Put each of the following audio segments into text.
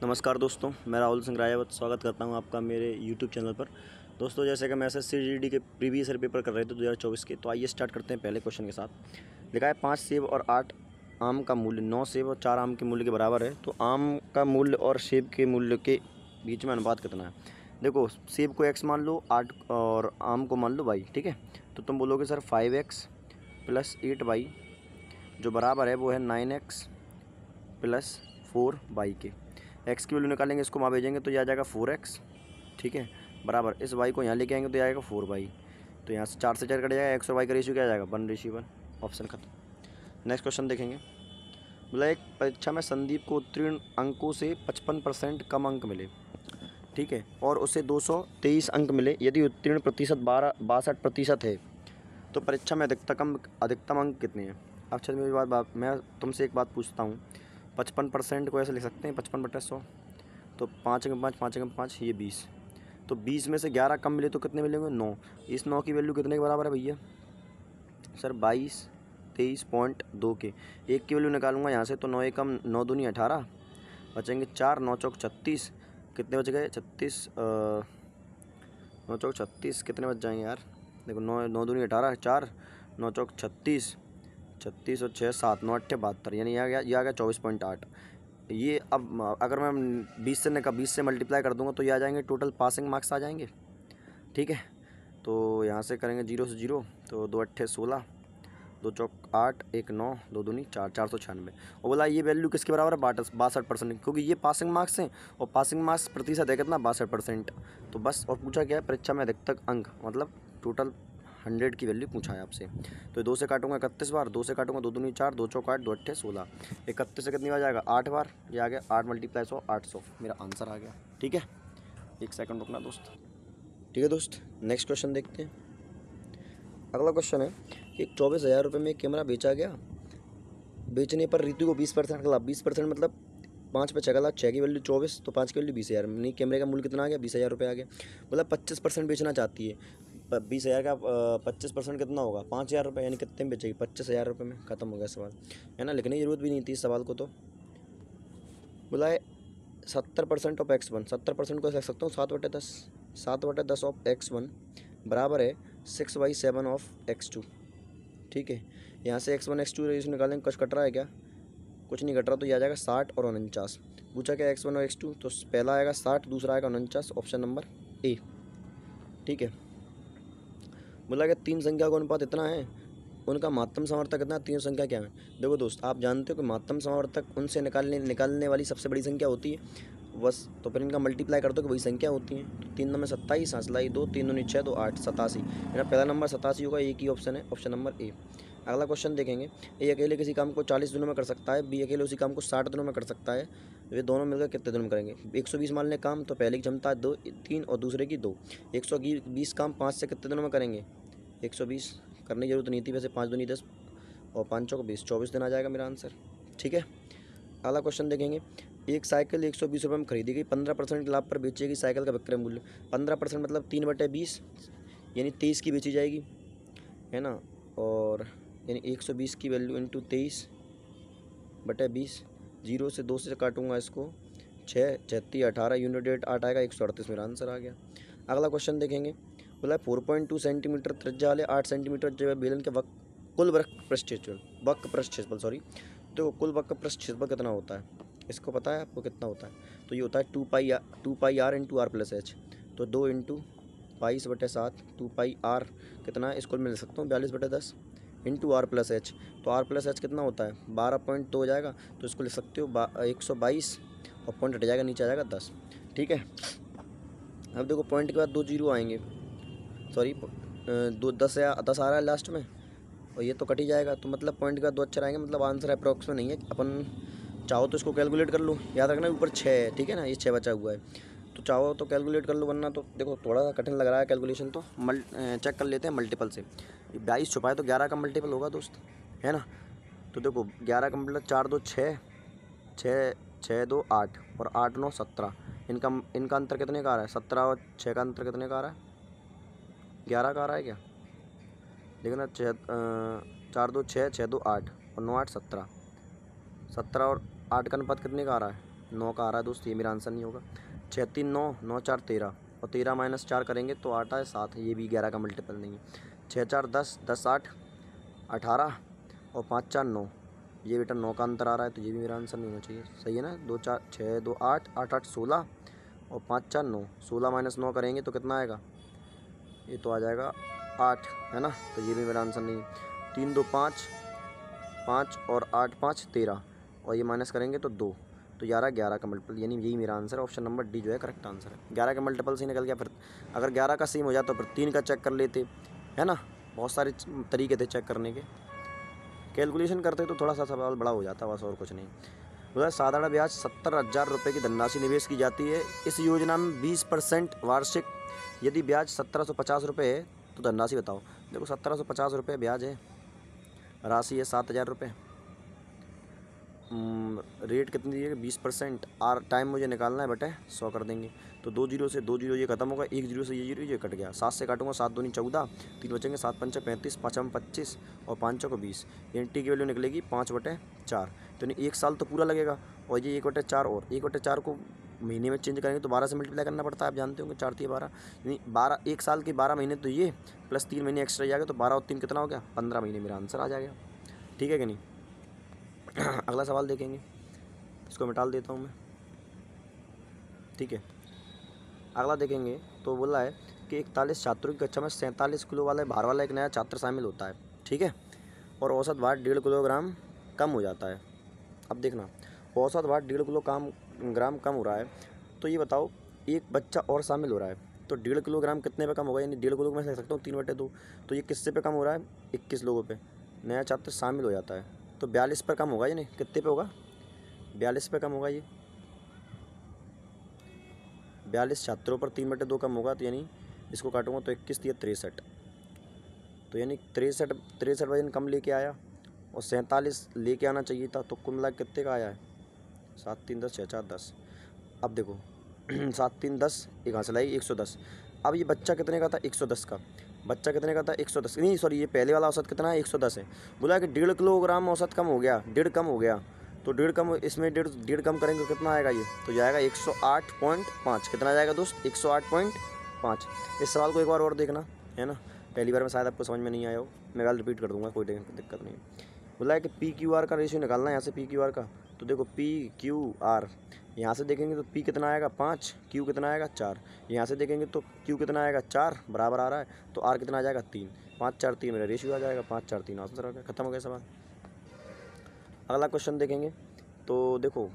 नमस्कार दोस्तों, मैं राहुल सिंह राजावत स्वागत करता हूं आपका मेरे YouTube चैनल पर। दोस्तों, जैसे कि हम एसएससी जीडी के प्रीवियस ईयर पेपर कर रहे थे 2024 के, तो आइए स्टार्ट करते हैं पहले क्वेश्चन के साथ। लिखा है 5 सेब और 8 आम का मूल्य 9 सेब और 4 आम के मूल्य के बराबर है, तो आम का मूल्य और सेब के मूल्य के बीच में अनुपात कितना है। देखो, सेब को x मान लो, 8 और आम को मान लो y। ठीक है, तो तुम बोलोगे सर 5x + 8y जो बराबर है वो है 9x + 4y के। x की वैल्यू निकालेंगे, इसको वहाँ भेजेंगे तो यह आ जाएगा 4x। ठीक है, बराबर इस y को यहाँ लेके आएंगे तो यह आएगा 4y। तो यहाँ से 4 से 4 कट जाएगा, x और y का रेशियो क्या आ जाएगा 1:1। ऑप्शन खत्म। नेक्स्ट क्वेश्चन देखेंगे। बोला एक परीक्षा में संदीप को उत्तीर्ण अंकों से 55% कम अंक मिले। ठीक है, और उसे 223 अंक मिले। यदि उत्तीर्ण प्रतिशत 62% है तो परीक्षा में अधिकतम अंक कितने हैं। अच्छा, मेरी बात मैं तुमसे एक बात पूछता हूँ। 55% को ऐसे लिख सकते हैं 55/100, तो 5 अंक 5 5 अंक 5 ये 20। तो 20 में से 11 कम मिले तो कितने मिलेंगे 9। इस 9 की वैल्यू कितने के बराबर है भैया सर 23.2 के। एक की वैल्यू निकालूंगा यहाँ से, तो 9 एकम 9 दूनी 18, बचेंगे 4, 9 चौक 36। कितने बच गए 36, 9 चौक 36 कितने बच जाएंगे यार। देखो 9 दूनी 18, 4 9 चौक 36, 36 और 6 7 9 8 72, यानी ये आ गया 24.8। ये अब अगर मैं 20 से मल्टीप्लाई कर दूंगा तो ये आ जाएंगे टोटल पासिंग मार्क्स आ जाएंगे। ठीक है, तो यहाँ से करेंगे 0 से 0, तो 2 8 16, 2 चौक 8, 1 9, 2 दूनी 4, 496। और बोला ये वैल्यू किसके बराबर है 62%, क्योंकि ये पासिंग मार्क्स हैं और पासिंग मार्क्स प्रतिशत है कितना 62%। तो बस, और पूछा क्या है परीक्षा में अधिकतम अंक, मतलब टोटल 100 की वैल्यू पूछा है आपसे। तो 2 से काटूंगा 31 बार, 2 से काटूंगा 2 दूनी 4, 2 चौक 8, 2 8 16, 31 से कितनी बार जाएगा 8 बार। ये आ गया 8 × 100 800, मेरा आंसर आ गया। ठीक है, एक सेकंड रुकना दोस्त। ठीक है दोस्त, नेक्स्ट क्वेश्चन देखते हैं। अगला क्वेश्चन है कि 24,000 रुपये में कैमरा बेचा गया। बेचने पर रीतु को 20% का लाभ। 20% मतलब 5 पे 6 का लाभ, 6 की वैल्यू 24, तो 5 की वैल्यू 20,000। नहीं, कैमरे का मूल्य कितना आ गया 20,000 रुपये आ गया। मतलब 25% बेचना चाहती है। 20,000 का 25% कितना होगा 5,000 रुपये, यानी कितने में बेचेगी 25,000 रुपये में। ख़त्म हो गया सवाल, है ना। लिखने की जरूरत भी नहीं थी इस सवाल को। तो बोला है 70% ऑफ x1। 70% को लिख सकता हूँ 7/10। 7/10 ऑफ x1 बराबर है 6/7 ऑफ x2। ठीक है, यहाँ से x1 x2 रेशियो निकालेंगे। कुछ कट रहा है क्या, कुछ नहीं कट रहा, तो ये आ जाएगा 60 और 49। पूछा क्या x1 और x2, तो पहला आएगा 60, दूसरा आएगा 49, ऑप्शन नंबर ए। ठीक है, बोला कि 3 संख्या का अनुपात इतना है, उनका महत्तम समवर्तक कितना है। 3 संख्या क्या है। देखो दोस्त, आप जानते हो कि महत्तम समवर्तक उनसे निकालने वाली सबसे बड़ी संख्या होती है बस। तो फिर इनका मल्टीप्लाई कर दो कि वही संख्या होती है। तो 3 में 27, 2 3 दूनी 6, 2 8, 87। मेरा पहला नंबर 87 होगा, एक ही ऑप्शन है, ऑप्शन नंबर ए। अगला क्वेश्चन देखेंगे। ए अकेले किसी काम को 40 दिनों में कर सकता है, बी अकेले उसी काम को 60 दिनों में कर सकता है। वे दोनों मिलकर कितने दिनों में करेंगे। 120 मान लें काम, तो पहले की क्षमता 2 3 और दूसरे की 2। 120 काम 5 से कितने दिनों में करेंगे 120। करने की जरूरत नहीं थी वैसे, 5 दूनी 10 और 5 चौक 20, 24 दिन आ जाएगा मेरा आंसर। ठीक है, अगला क्वेश्चन देखेंगे। एक साइकिल 120 रुपये में खरीदी गई, 15% लाभ पर बेचेगी साइकिल का विक्रय मूल्य। 15% मतलब 3/20, यानी 23 की बेची जाएगी, है ना। और यानी 120 की वैल्यू इंटू 23/20। 0 से 2 से काटूंगा इसको, 6 36 18, यूनिट रेट 8 आएगा, 138 मेरा आंसर आ गया। अगला क्वेश्चन देखेंगे। बोला 4.2 सेंटीमीटर त्रिज्या वाले 8 सेंटीमीटर जो है बेलन के कुल वक्र पृष्ठ सॉरी। तो कुल वक्र पृष्ठ क्षेत्रफल कितना होता है, इसको पता है आपको कितना होता है। तो ये होता है 2πr into r plus H. तो 2 इंटू 22/7, 2πr कितना है, इसको मैं लिख सकता हूँ 42/10 इंटू r प्लस एच। तो r प्लस एच कितना होता है 12.2 हो जाएगा, तो इसको लिख सकते हो 122, और पॉइंट हट जाएगा, नीचे आ जाएगा 10। ठीक है, अब देखो पॉइंट के बाद 2 जीरो आएंगे, सॉरी 10 आ रहा है लास्ट में, और ये तो कट ही जाएगा। तो मतलब पॉइंट के बाद 2 अक्षर आएंगे, मतलब आंसर अप्रॉक्स में नहीं है। अपन चाहो तो इसको कैलकुलेट कर लो, याद रखना ऊपर 6 है, ठीक है ना, ये 6 बचा हुआ है। तो चाहो तो कैलकुलेट कर लो, वरना तो देखो थोड़ा सा कठिन लग रहा है कैलकुलेशन, तो चेक कर लेते हैं मल्टीपल से। 22 छुपाए तो 11 का मल्टीपल होगा दोस्त, है ना। तो देखो 11 का मतलब 4 2 6, 6 2 8 और 8 9 17। इनका अंतर कितने का आ रहा है 17 और 6 का अंतर कितने का आ रहा है 11 का आ रहा है क्या। देखना 4 2 6, 6 2 8 और 9 8 17। 17 और 8 का अनुपात कितने का आ रहा है 9 का आ रहा है दोस्त, ये मेरा आंसर नहीं होगा। 6 3 9, 9 4 13 और 13 माइनस 4 करेंगे तो आता है 7, ये भी 11 का मल्टीपल नहीं है। 6 4 10, 10 8 18 और 5 4 9, ये बेटा 9 का अंतर आ रहा है, तो ये भी मेरा आंसर नहीं होना चाहिए। सही है ना। 2 4 6 2 8, 8 8 16 और 5 4 9, 16 माइनस 9 करेंगे तो कितना आएगा, ये तो आ जाएगा 8, है ना, तो ये भी मेरा आंसर नहीं है। 3 2 5, 5 और 8 5 13 और ये माइनस करेंगे तो 2, तो 11 11 का मल्टीपल, यानी यही मेरा आंसर है। ऑप्शन नंबर डी जो है करेक्ट आंसर है। 11 का मल्टीपल से निकल गया। फिर अगर 11 का सेम हो जाता तो फिर 3 का चेक कर लेते, है ना। बहुत सारे तरीके थे चेक करने के, कैलकुलेशन करते तो थोड़ा सा सवाल बड़ा हो जाता, बस और कुछ नहीं। उधर साधारण ब्याज 70,000 रुपये की धनराशि निवेश की जाती है। इस योजना में 20% वार्षिक, यदि ब्याज 1750 रुपये है तो धनराशि बताओ। देखो 1750 रुपये ब्याज है, राशि है 7,000 रुपये, रेट कितनी दी है 20%, और टाइम मुझे निकालना है बटे 100 कर देंगे। तो 2 जीरो से 2 जीरो ये खत्म होगा, 1 जीरो से ये जीरो ये कट गया। 7 से काटूंगा, 7 दूनी 14, 3 बचेंगे, 7 पंचे 35, 5 में 25 और 5 को 20, यानी टी की वैल्यू निकलेगी 5/4। तो यानी 1 साल तो पूरा लगेगा। और ये 1/4 और 1/4 को महीने में चेंज करेंगे तो 12 से मल्टीप्लाई करना पड़ता है, आप जानते होंगे। 4 3 12, यानी 12, 1 साल के 12 महीने तो ये प्लस 3 महीने एक्स्ट्रा जाएगा, तो 12 और 3 कितना हो गया, 15 महीने मेरा आंसर आ जाएगा। ठीक है कि नहीं। अगला सवाल देखेंगे, इसको मिटाल देता हूँ मैं। ठीक है, अगला देखेंगे तो बोला है कि 41 छात्रों की कक्षा में 47 किलो वाले भार वाला एक नया छात्र शामिल होता है। ठीक है, और औसत भार 1.5 किलोग्राम कम हो जाता है। अब देखना, औसत भार 1.5 ग्राम कम हो रहा है, तो ये बताओ एक बच्चा और शामिल हो रहा है, तो 1.5 किलोग्राम कितने पे कम होगा, यानी 1.5 किलो में लिख सकता हूँ 3/2। तो ये किससे पे कम हो रहा है, 21 लोगों पे नया छात्र शामिल हो जाता है, तो 42 पर कम होगा, यानी कितने पे होगा, 42 पे कम होगा। ये 42 छात्रों पर 3/2 कम होगा, तो यानी इसको काटूंगा तो 21 या 63, तो यानी 63 वजन कम लेके आया और 47 लेके आना चाहिए था, तो कुल मिला कितने का आया है, 7 3 10 6 4 10। अब देखो 7 3 10, एक हासिल आई 110। अब ये बच्चा कितने का था, 110 का। बच्चा कितने का था, 110 नहीं, सॉरी, ये पहले वाला औसत कितना है, 110 है। बोला कि 1.5 किलोग्राम औसत कम हो गया, 1.5 कम हो गया, तो 1.5 कम, इसमें 1.5 कम करेंगे तो कितना आएगा, ये तो जाएगा 108.5। कितना जाएगा दोस्त, 108.5। इस सवाल को एक बार और देखना, है ना, पहली बार में शायद आपको समझ में नहीं आया हो, मैं कल रिपीट कर दूंगा, कोई दिक्कत नहीं। बोला है कि PQR का रेशियो निकालना है, यहाँ से PQR का, तो देखो PQR यहाँ से देखेंगे तो P कितना आएगा 5, Q कितना आएगा 4, यहाँ से देखेंगे तो Q कितना आएगा 4, बराबर आ रहा है, तो R कितना आ जाएगा 3, 5 4 3 मेरा रेशियो आ जाएगा, 5 4 3 आंसर आ गया, खत्म हो गया सवाल। अगला क्वेश्चन देखेंगे तो देखो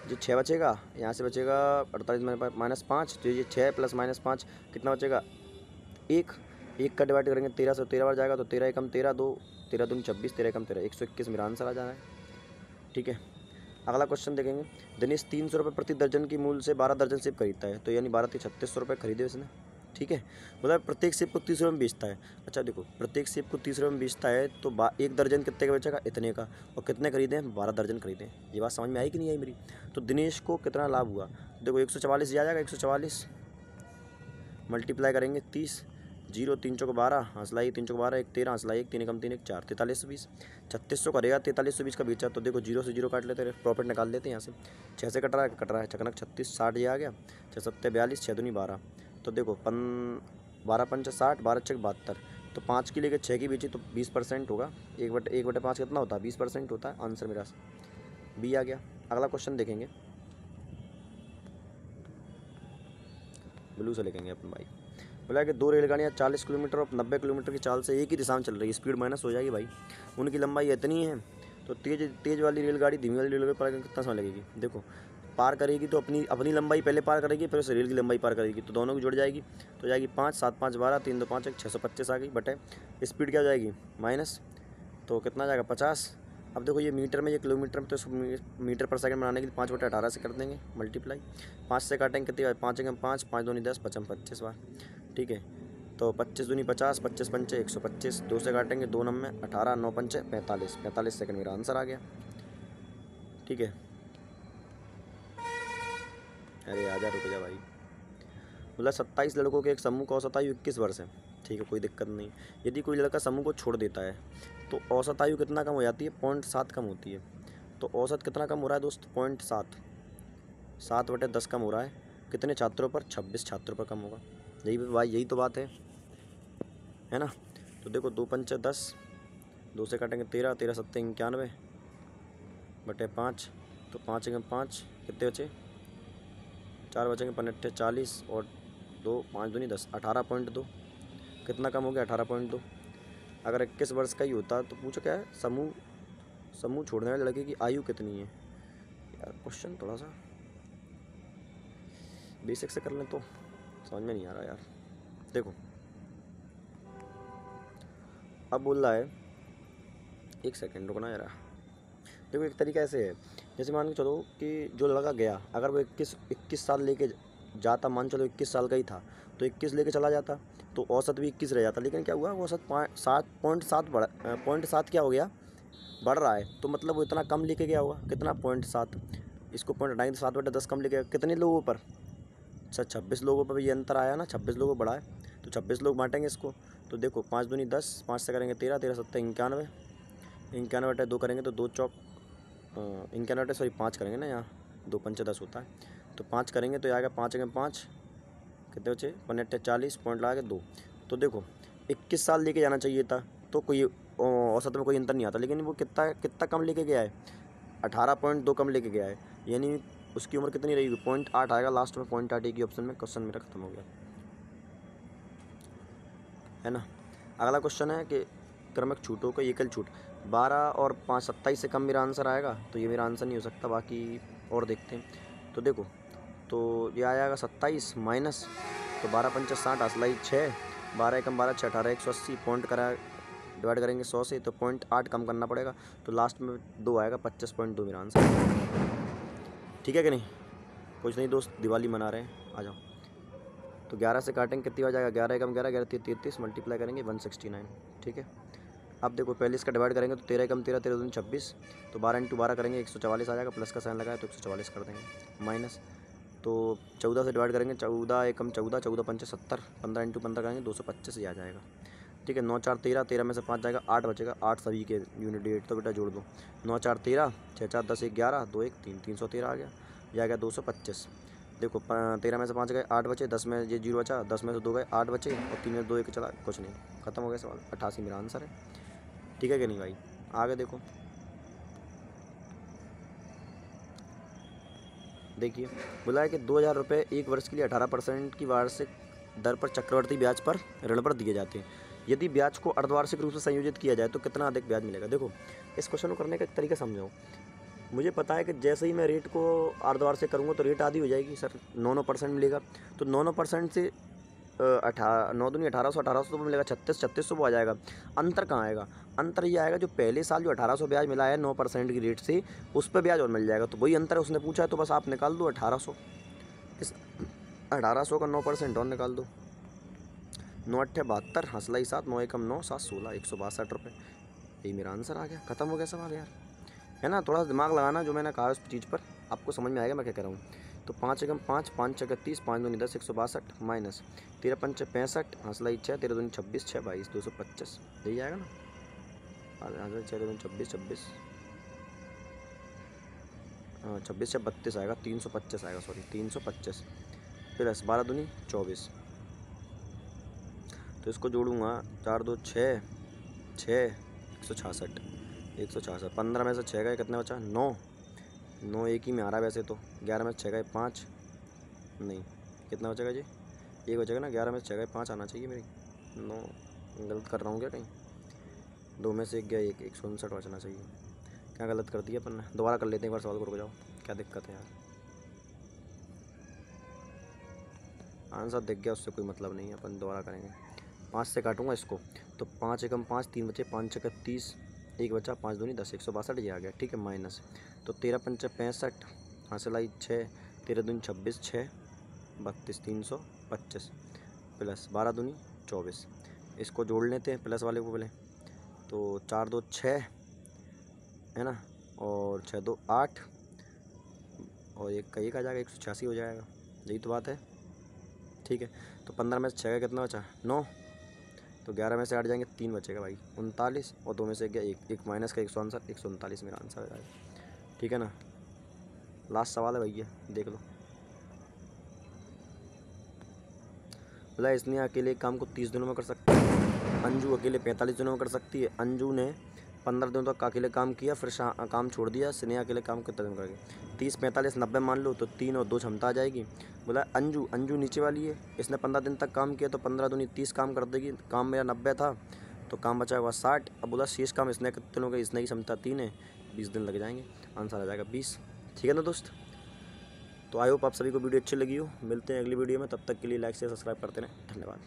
जो 6 बचेगा, यहाँ से बचेगा 48 माइनस 5, तो ये 6 प्लस माइनस 5 कितना बचेगा, 1 का डिवाइड करेंगे 13 से, 13 बार जाएगा तो 13 एकम 13, 2 13 दूनी 26, 13 एकम 13, 121 मेरा आंसर आ जाना है। ठीक है, अगला क्वेश्चन देखेंगे। दिनेश 300 रुपये प्रति दर्जन की मूल्य से 12 दर्जन सेब खरीदता है, तो यानी 12 3 3600 रुपये खरीदे उसने। ठीक है, मतलब प्रत्येक सेब को 30 रुपये में बेचता है। अच्छा देखो, प्रत्येक सेब को 30 रुपये में बेचता है, तो 1 दर्जन कितने का बेचेगा, इतने का, और कितने खरीदे हैं, 12 दर्जन खरीदे हैं। ये बात समझ में आई कि नहीं आई मेरी। तो दिनेश को कितना लाभ हुआ, देखो 144 आ जाएगा, 144 मल्टीप्लाई करेंगे 30, 0 3 चौक 12, हंसला 1 3 चौक 12, 1 13, हंसला 1 3 एकम 3 1 4, 4320, 3600 करेगा, 4320 का बेचा, तो देखो 0 से 0 काट लेते हैं, प्रॉफिट निकाल लेते हैं यहाँ से। 6 से कट रहा है चकनक 36, 60 ये आ गया, 6 7 42, 6 दूनी 12, तो देखो 12 पंच 60, 12 छक 72, तो 5 की लेकर 6 की बेची तो 20% होगा, 1/5 कितना होता है, 20% होता है। आंसर मेरा बी आ गया। अगला क्वेश्चन देखेंगे, ब्लू से लिखेंगे अपन भाई। बोला कि 2 रेलगाड़ियाँ 40 किलोमीटर और 90 किलोमीटर की चाल से एक ही दिशा में चल रही है, स्पीड माइनस हो जाएगी भाई, उनकी लंबाई इतनी है, तो तेज़ वाली रेलगाड़ी धीमी वाली रेलगाड़ी पार करने कितना समय लगेगी, देखो पार करेगी तो अपनी लंबाई पहले पार करेगी, फिर उस रेल की लंबाई पार करेगी, तो दोनों की जुड़ जाएगी, तो जाएगी 5 7 5 12, 3 2 5 1 625 आ गई, बटे स्पीड क्या हो जाएगी माइनस, तो कितना जाएगा 50। अब देखो ये मीटर में, ये किलोमीटर में, तो इसको मीटर पर सेकंड बनाने के लिए 5/18 से कर देंगे मल्टीप्लाई, 5 से काटेंगे कितनी बार, 5 एकम 5, 5 दूनी 10, 5 25 बार। ठीक है, तो 25 दूनी 50, 25 पंचे 125, 2 से काटेंगे 2 9 में 18, 9 पंचे 45, 45 सेकंड मेरा आंसर आ गया। ठीक है, अरे आजा रुक जा भाई। बोला 27 लड़कों के एक समूह का औसत आयु 21 वर्ष है। ठीक है, कोई दिक्कत नहीं। यदि कोई लड़का समूह को छोड़ देता है तो औसत आयु कितना कम हो जाती है, 0.7 कम होती है। तो औसत कितना कम हो रहा है दोस्त, 0.7, 7/10 कम हो रहा है कितने छात्रों पर? 26 छात्रों पर कम होगा। यही भाई, यही तो बात है ना। तो देखो 2×5 = 10, 2 से काटेंगे 13, 13 7 91 बटे 5, तो 5×5 कितने बचे? 4 बचेंगे, 15 40 और 2 5 दूनी 10, 18.2। कितना कम हो गया? 18.2। अगर 21 वर्ष का ही होता तो पूछो क्या है, समूह छोड़ने वाले लड़के की आयु कितनी है। यार क्वेश्चन थोड़ा सा बेसिक से कर लें तो समझ में नहीं आ रहा यार। देखो अब बोल रहा है, एक सेकंड रुकना यार। देखो एक तरीका ऐसे है, जैसे मान के चलो कि जो लड़का गया, अगर वो 21 साल लेके जाता, मान चलो 21 साल का ही था, तो 21 लेके चला जाता तो औसत भी 21 रह जाता। लेकिन क्या हुआ, औसत 7.7 बढ़ा, 0.7 क्या हो गया, बढ़ रहा है। तो मतलब वो इतना कम लेके गया होगा, कितना? 0.7। इसको 0.9 7/10 कम लेके गया कितने लोगों पर? अच्छा 26 लोगों पर ये अंतर आया ना, 26 लोगों बढ़ा है, तो 26 लोग बांटेंगे इसको। तो देखो 5 दूनी 10, 5 से करेंगे 13, 13 7 91, 91/2 करेंगे तो 2 चौक 91, सॉरी 5 करेंगे ना, यहाँ 2×5 = 10 होता है, तो 5 करेंगे तो आएगा 5×5 कितने बचे? 15 40 पॉइंट लगा के 2। तो देखो 21 साल लेके जाना चाहिए था, तो कोई औसत में कोई अंतर नहीं आता, लेकिन वो कितना कितना कम लेके गया है? 18.2 कम लेके गया है, यानी उसकी उम्र कितनी रहेगी? 0.8 आएगा लास्ट में, 0.8 एक ही ऑप्शन में। क्वेश्चन मेरा खत्म हो गया है ना। अगला क्वेश्चन है कि क्रमिक छूटों का एकल छूट 12 और 5 27 से कम मेरा आंसर आएगा, तो ये मेरा आंसर नहीं हो सकता। बाकी और देखते हैं। तो देखो, तो ये आ जाएगा 27 माइनस, तो 12×5 = 60, असलाई 6, 12 एकम 12 6 18 180 पॉइंट करा, डिवाइड करेंगे 100 से, तो 0.8 कम करना पड़ेगा, तो लास्ट में 2 आएगा, 25.2 मेरा आंसर। ठीक है कि नहीं? कुछ नहीं दोस्त, दिवाली मना रहे हैं, आ जाओ। तो 11 से काटेंगे कितनी हो जाएगा? 11 एकम 11, 11 33, मल्टीप्लाई करेंगे 169। ठीक है, अब देखो पहले इसका डिवाइड करेंगे तो 13 एकम 13, 13 दूनी 26, तो 12×12 करेंगे 144 आ जाएगा, प्लस का साइन लगाया तो 144 कर देंगे, माइनस। तो 14 से डिवाइड करेंगे, 14 एकम 14, 14×5 = 70, 15×15 करेंगे 225 ही आ जाएगा। ठीक है, 9 4 13, 13 में से 5 जाएगा, 8 बचेगा, 8 सभी के यूनिट डेट, तो बेटा जोड़ दो, 9 4 13, 6 4 10 1 11, 2 1 3, 313 आ गया, यह आ गया 225। देखो 13 में से 5 गए, 8 बचे, 10 में ये 0 बचा, 10 में से 2 गए, 8 बचे, और 3 में 2 1 चला, कुछ नहीं, खत्म हो गया सवाल। 88 मेरा आंसर है। ठीक है कि नहीं भाई? आगे देखो, देखिए बोला है कि 2000 रुपये एक वर्ष के लिए 18% की वार्षिक दर पर चक्रवर्ती ब्याज पर ऋण पर दिए जाते हैं। यदि ब्याज को अर्धवार्षिक रूप से संयोजित किया जाए तो कितना अधिक ब्याज मिलेगा? देखो इस क्वेश्चन को करने का एक तरीका समझाओ। मुझे पता है कि जैसे ही मैं रेट को अर्धवार्षिक करूँगा तो रेट आधी हो जाएगी सर, 9% मिलेगा, तो 9% से 9 दूनी 1800, 1800 तो मिलेगा 3600 वो आ जाएगा। अंतर कहाँ आएगा? अंतर ये आएगा जो पहले साल जो 1800 ब्याज मिला है 9% की रेट से, उस पर ब्याज और मिल जाएगा, तो वही अंतर है, उसने पूछा है तो बस आप निकाल दो 1800, इस 1800 का 9% और निकाल दो, 9 8 72, हंसलाई 7, 9 एकम 9 7 16, 162 रुपये, यही मेरा आंसर आ गया। खत्म हो गया सवाल यार, है ना। थोड़ा दिमाग लगाना, जो मैंने कहा उस चीज़ पर आपको समझ में आएगा मैं क्या कह रहा हूँ। तो 5 एकम 5, 5 6 30, 5 दूनी 10, 162, माइनस 13 पंच 65, हंसलाई 6, 13 दूनी 26, 6 22, 225, यही आएगा ना। 6 दूनी 26, 26 26 से 32 आएगा, 325 आएगा, सॉरी 325, प्लस 12 दूनी 24, तो इसको जोड़ूंगा 4 2 6 6, 166, 166, 15 में से 6 गए कितना बचा? 9, 9 एक ही में आ रहा है वैसे तो, 11 में से 6 गए 5, नहीं कितना बचेगा जी? एक बचेगा ना, 11 में से 6 गए 5 आना चाहिए मेरी, 9 गलत कर रहा हूँ क्या कहीं? 2 में से 1 गया 1, 159 बचना चाहिए। क्या गलत कर दिया अपन ने? दोबारा कर लेते हैं एक बार सवाल को, रुक जाओ, क्या दिक्कत है यार। आंसर दिख गया, उससे कोई मतलब नहीं है, अपन दोबारा करेंगे। 5 से काटूंगा इसको, तो 5 एकम 5, 3 बचे, 5 6 30, 1 बचा, 5 दूनी 10, 162 ये आ गया। ठीक है, माइनस, तो 13 पंच 65, हासिलाई 6, 13 दूनी 26, 6 32, 325, प्लस 12 दूनी 24, इसको जोड़ लेते हैं प्लस वाले को पहले, तो 4 2 6 है ना, और 6 2 8, और एक का एक आ जाएगा, 186 हो जाएगा, यही तो बात है। ठीक है, तो 15 में से 6 का कितना बचा? 9, तो 11 में से 8 जाएंगे 3 बचेगा भाई 39, और 2 में से गया 1, 1 माइनस का 139 मेरा आंसर है। ठीक है ना, लास्ट सवाल है भैया, देख लो। बोला इसने अकेले काम को 30 दिनों में कर सकती है, अंजू अकेले 45 दिनों में कर सकती है। अंजू ने 15 दिनों तक अकेले काम किया, फिर काम छोड़ दिया। स्नेहा अकेले काम कितने दिन करेगी? 30, 45, 90 मान लो तो 3 और 2 क्षमता आ जाएगी। बोला अंजू नीचे वाली है, इसने 15 दिन तक काम किया तो 15 दूनी 30 काम कर देगी। काम मेरा 90 था तो काम बचा हुआ 60। अब बोला शेष काम इसने कितने दिनों का, इसने की क्षमता 3 है, 20 दिन लग जाएंगे, आंसर आ जाएगा 20। ठीक है ना दोस्त? तो आई होप आप सभी को वीडियो अच्छी लगी हो। मिलते हैं अगली वीडियो में, तब तक के लिए लाइक से सब्सक्राइब करते रहें। धन्यवाद।